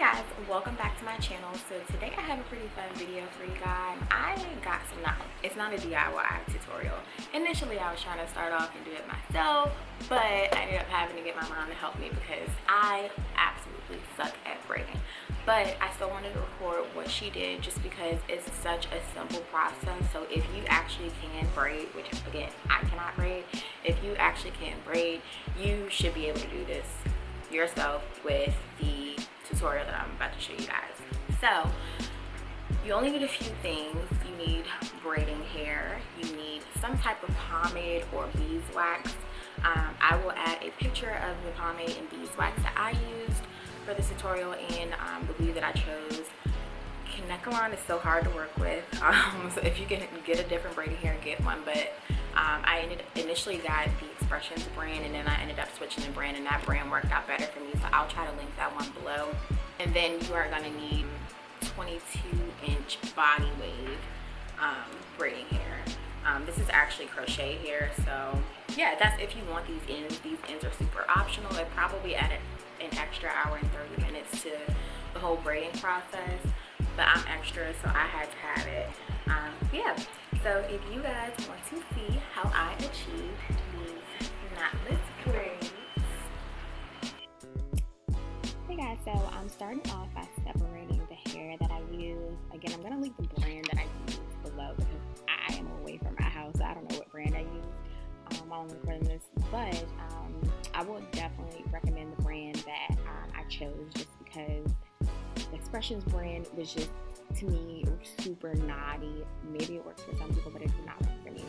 guys, welcome back to my channel. So today I have a pretty fun video for you guys. I got some knot. It's not a DIY tutorial. Initially I was trying to start off and do it myself, but I ended up having to get my mom to help me because I absolutely suck at braiding. But I still wanted to record what she did just because it's such a simple process. So if you actually can braid, which again I cannot braid, if you actually can braid, you should be able to do this yourself with the tutorial that I'm about to show you guys. So you only need a few things. You need braiding hair, you need some type of pomade or beeswax. I will add a picture of the pomade and beeswax that I used for this tutorial and the weave that I chose. Kanekalon is so hard to work with, so if you can get a different braiding hair, get one. But I initially got the Expressions brand, and then I ended up switching the brand, and that brand worked out better for me, so I'll try to link that one below. And then you are going to need 22-inch body wave braiding hair. This is actually crochet hair, so yeah, that's if you want these ends. These ends are super optional. It probably added an extra hour and 30 minutes to the whole braiding process, but I'm extra, so I had to have it. Yeah, so if you guys want to see how I achieved these knotless braids. Hey guys, so I'm starting off by separating the hair that I use. Again, I'm going to leave the brand that I use below because I am away from my house, so I don't know what brand I use while I'm recording this, but I will definitely recommend the brand that I chose just because the Expressions brand was just, to me, super knotty. Maybe it works for some people, but it did not work for me.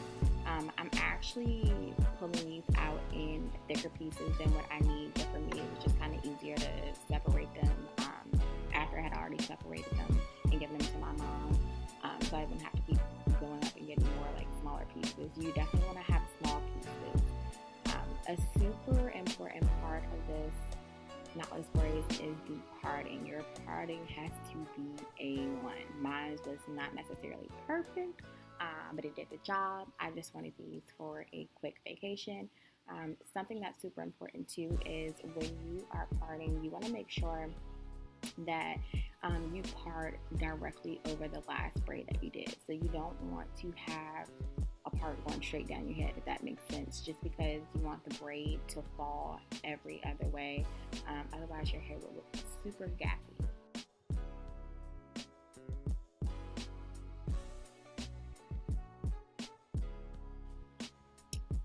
I'm actually pulling these out in thicker pieces than what I need, but for me it was just kind of easier to separate them after I had already separated them and given them to my mom, so I wouldn't have to keep going up and getting more like smaller pieces. You definitely want to have small pieces. A super important part of this knotless braids is the parting. Your parting has to be A1. Mine was not necessarily perfect, but it did the job. I just wanted these for a quick vacation. Something that's super important too is when you are parting, you want to make sure that you part directly over the last braid that you did. So you don't want to have a part going straight down your head, if that makes sense, just because you want the braid to fall every other way. Otherwise your hair will look super gappy.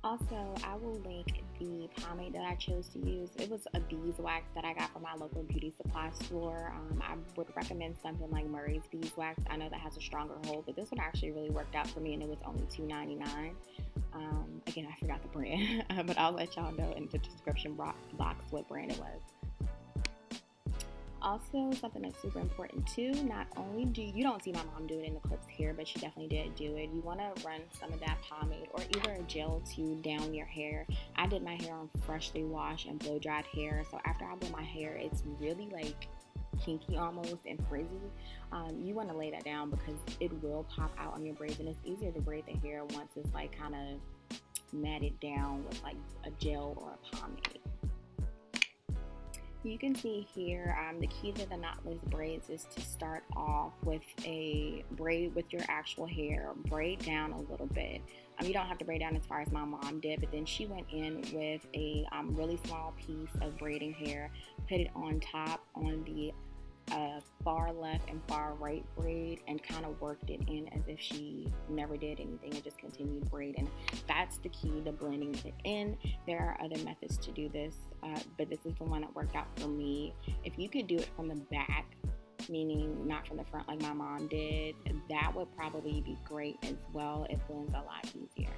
Also, I will link the pomade that I chose to use. It was a beeswax that I got from my local beauty supply store. I would recommend something like Murray's beeswax. I know that has a stronger hold, but this one actually really worked out for me, and it was only $2.99. Again, I forgot the brand, but I'll let y'all know in the description box what brand it was. Also, something that's super important too, not only you don't see my mom do it in the clips here, but she definitely did do it. You want to run some of that pomade or either a gel to down your hair. I did my hair on freshly washed and blow dried hair, so after I blow my hair, it's really like kinky almost and frizzy. You want to lay that down because it will pop out on your braids, and it's easier to braid the hair once it's like kind of matted down with like a gel or a pomade. You can see here, the key to the knotless braids is to start off with a braid with your actual hair. Braid down a little bit. You don't have to braid down as far as my mom did, but then she went in with a really small piece of braiding hair, put it on top on the far left and far right braid, and kind of worked it in as if she never did anything and just continued braiding. That's the key to blending it in. There are other methods to do this, but this is the one that worked out for me. If you could do it from the back, meaning not from the front like my mom did, that would probably be great as well. It blends a lot easier.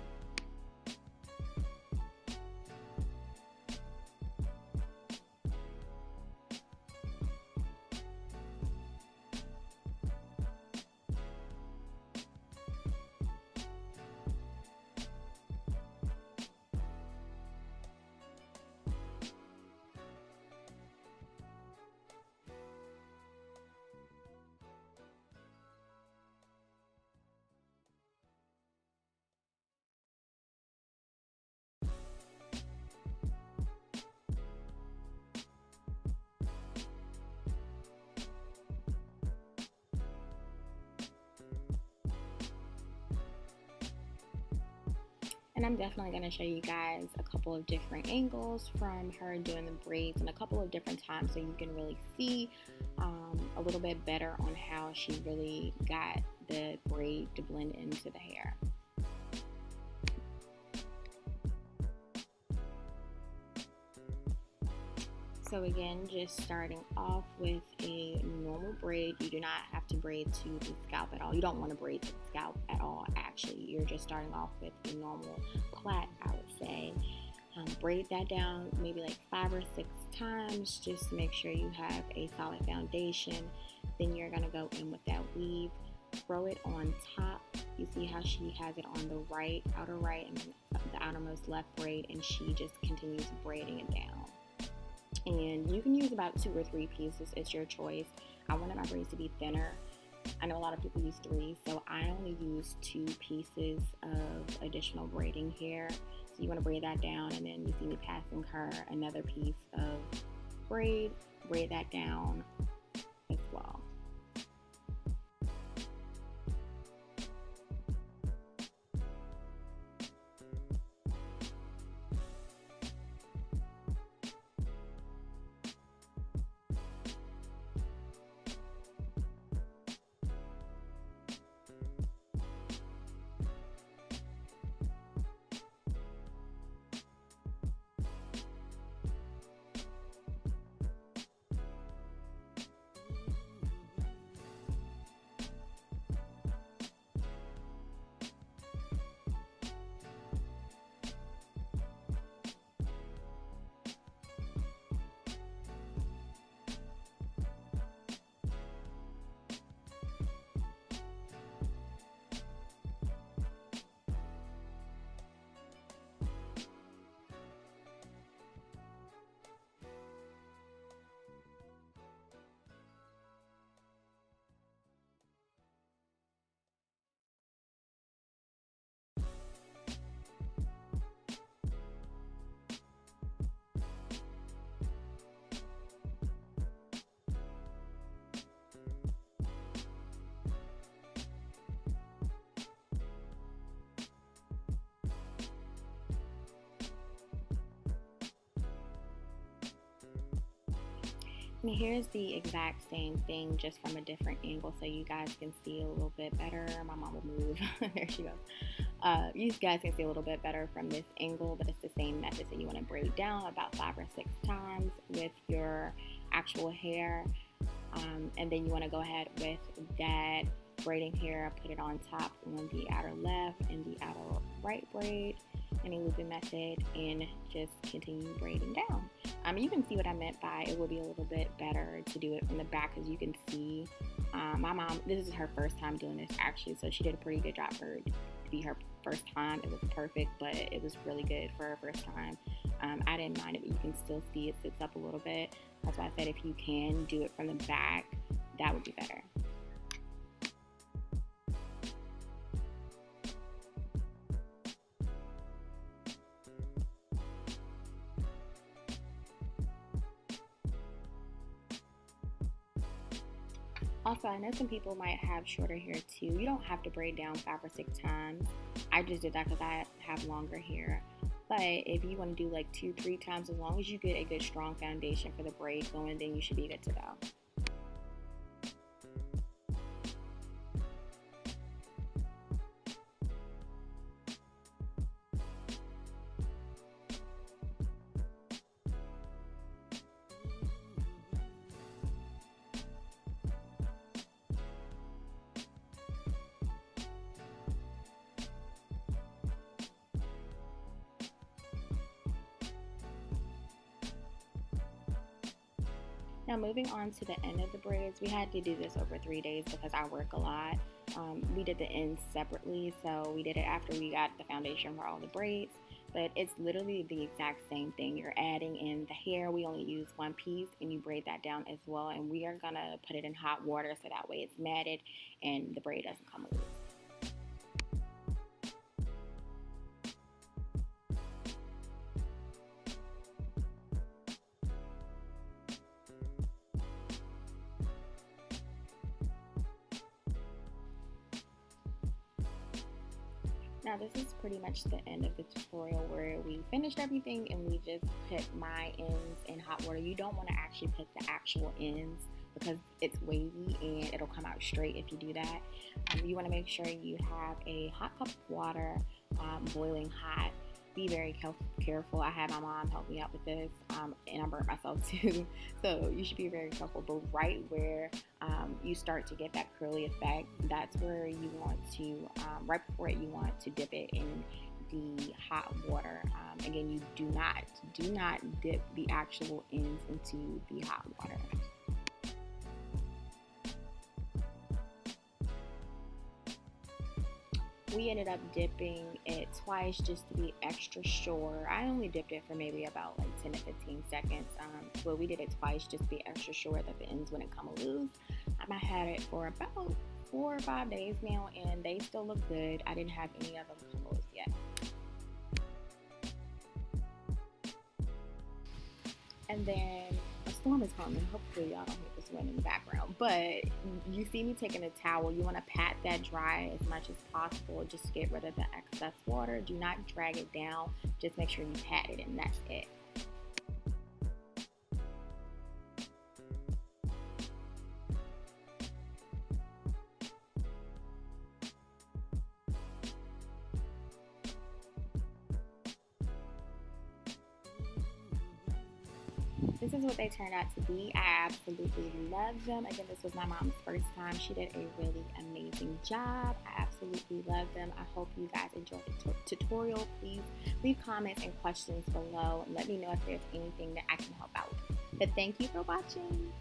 And I'm definitely going to show you guys a couple of different angles from her doing the braids and a couple of different times so you can really see a little bit better on how she really got the braid to blend into the hair. So again, just starting off with a normal braid. You do not have to braid to the scalp at all. You don't want to braid to the scalp at all, actually. You're just starting off with a normal plait, I would say. Braid that down maybe like 5 or 6 times just to make sure you have a solid foundation. Then you're going to go in with that weave, throw it on top. You see how she has it on the right, outer right, and then the outermost left braid, and she just continues braiding it down. And you can use about 2 or 3 pieces, it's your choice. I wanted my braids to be thinner. I know a lot of people use 3, so I only use 2 pieces of additional braiding here. So you want to braid that down, and then you see me passing her another piece of braid that down as well. And here's the exact same thing, just from a different angle, so you guys can see a little bit better. My mom will move. There she goes. You guys can see a little bit better from this angle, but it's the same method. So you want to braid down about 5 or 6 times with your actual hair, and then you want to go ahead with that braiding hair, put it on top on the outer left and the outer right braid in a looping method, and just continue braiding down. You can see what I meant by it would be a little bit better to do it from the back, because you can see my mom, this is her first time doing this actually, so she did a pretty good job for her to be her first time. It was perfect, but it was really good for her first time. I didn't mind it, but you can still see it sits up a little bit. That's why I said if you can do it from the back, that would be better. Also, I know some people might have shorter hair too. You don't have to braid down 5 or 6 times. I just did that because I have longer hair. But if you want to do like 2-3 times, as long as you get a good strong foundation for the braid going, then you should be good to go. Now moving on to the end of the braids, we had to do this over 3 days because I work a lot. We did the ends separately, so we did it after we got the foundation for all the braids, but it's literally the exact same thing. You're adding in the hair. We only use 1 piece, and you braid that down as well, and we are gonna put it in hot water so that way it's matted and the braid doesn't come loose. Now this is pretty much the end of the tutorial where we finished everything and we just put my ends in hot water. You don't want to actually put the actual ends because it's wavy and it'll come out straight if you do that. You want to make sure you have a hot cup of water boiling hot. Be very careful. I had my mom help me out with this and I burnt myself too, so you should be very careful. But right where you start to get that curly effect, that's where you want to, right before it, you want to dip it in the hot water. Again, you do not dip the actual ends into the hot water. We ended up dipping it twice just to be extra sure. I only dipped it for maybe about like 10 to 15 seconds, but we did it twice just to be extra sure that the ends wouldn't come loose. I had it for about 4 or 5 days now and they still look good. I didn't have any of them come loose yet. And then a storm is coming. Hopefully y'all don't hear this wind in the background. But you see me taking a towel. You want to pat that dry as much as possible just to get rid of the excess water. Do not drag it down. Just make sure you pat it and that's it. This is what they turned out to be. I absolutely love them. Again, this was my mom's first time. She did a really amazing job. I absolutely love them. I hope you guys enjoyed the tutorial. Please leave comments and questions below and let me know if there's anything that I can help out with. But thank you for watching.